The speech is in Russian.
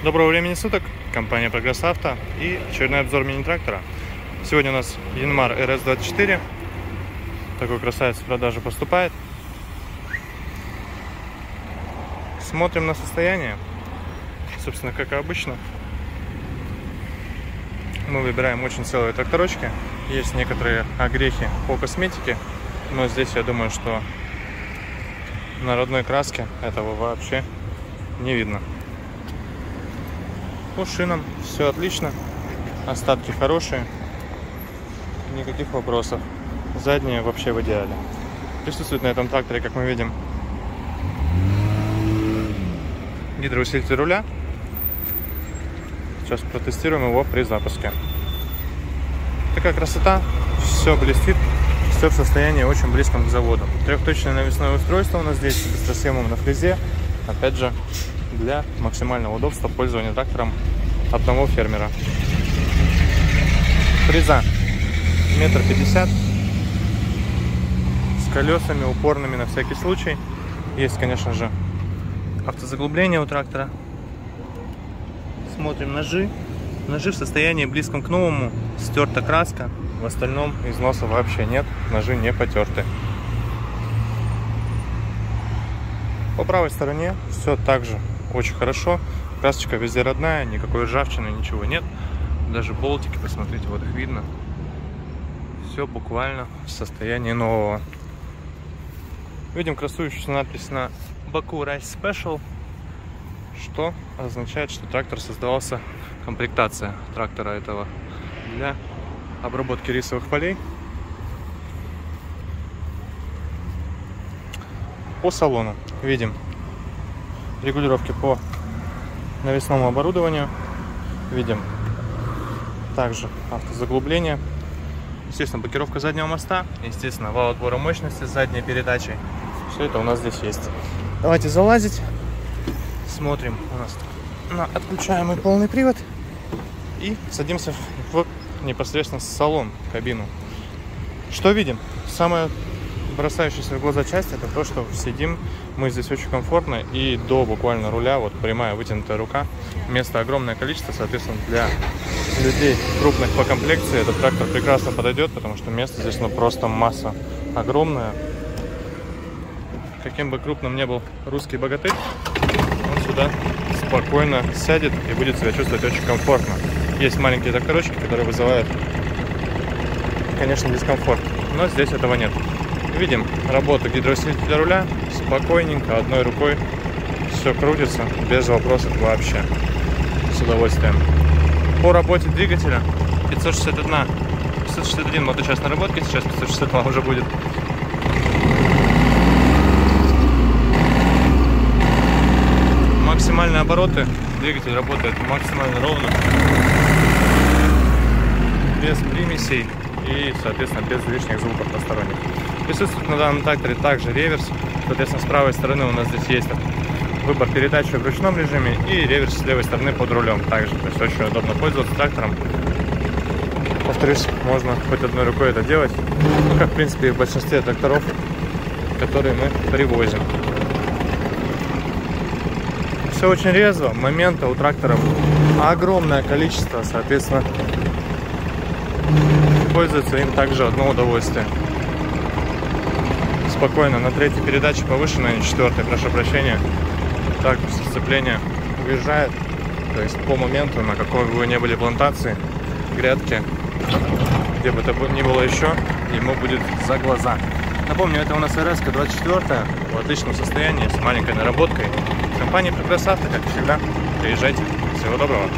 Доброго времени суток, компания Прогресс Авто и очередной обзор мини-трактора. Сегодня у нас Янмар RS24. Такой красавец в продажу поступает. Смотрим на состояние. Собственно, как и обычно, мы выбираем очень целые тракторочки. Есть некоторые огрехи по косметике, но здесь я думаю, что на родной краске этого вообще не видно. По шинам все отлично, остатки хорошие, никаких вопросов. Задние вообще в идеале. Присутствует на этом тракторе, как мы видим, гидроусилитель руля. Сейчас протестируем его при запуске. Такая красота, все блестит, все в состоянии очень близком к заводу. Трехточное навесное устройство у нас здесь, с быстросъемом на фрезе. Опять же, для максимального удобства пользования трактором одного фермера. Фреза 1,50 м, с колесами упорными на всякий случай. Есть, конечно же, автозаглубление у трактора. Смотрим ножи. Ножи в состоянии близком к новому. Стерта краска. В остальном износа вообще нет. Ножи не потерты. По правой стороне все также очень хорошо. Красочка везде родная, никакой ржавчины, ничего нет. Даже болтики, посмотрите, вот их видно. Все буквально в состоянии нового. Видим красующуюся надпись на боку Rice Special, что означает, что трактор создавался, комплектация трактора этого для обработки рисовых полей. По салону видим регулировки по навесному оборудованию, видим также автозаглубление, естественно, блокировка заднего моста, естественно, вал отбора мощности с задней передачей. Все это у нас здесь есть. Давайте залазить, смотрим у нас на отключаемый полный привод и садимся в непосредственно салон, кабину. Что видим? Самое бросающаяся в глаза часть — это то, что сидим мы здесь очень комфортно, и до буквально руля вот прямая вытянутая рука. Места огромное количество, соответственно, для людей крупных по комплекции этот трактор прекрасно подойдет, потому что места здесь просто масса огромная. Каким бы крупным ни был русский богатырь, он сюда спокойно сядет и будет себя чувствовать очень комфортно. Есть маленькие тракторочки, которые вызывают, конечно, дискомфорт, но здесь этого нет. Видим работу гидроусилителя руля, спокойненько, одной рукой все крутится, без вопросов вообще, с удовольствием. По работе двигателя 561 моточас наработки, сейчас 562 уже будет. Максимальные обороты, двигатель работает максимально ровно, без примесей и, соответственно, без лишних звуков посторонних. Присутствует на данном тракторе также реверс. Соответственно, с правой стороны у нас здесь есть выбор передачи в ручном режиме и реверс с левой стороны под рулем также. То есть очень удобно пользоваться трактором. Повторюсь, можно хоть одной рукой это делать, ну, как в принципе и в большинстве тракторов, которые мы привозим. Все очень резво, момента у тракторов огромное количество, соответственно, пользуется им также одно удовольствие. Спокойно на третьей передаче повышенной, на четвертой, прошу прощения, трактор со сцепления уезжает, то есть по моменту, на какой бы вы ни были плантации, грядки, где бы то ни было еще, ему будет за глаза. Напомню, это у нас RS-24 в отличном состоянии, с маленькой наработкой. Компания Прогресс Авто, как всегда, приезжайте. Всего доброго.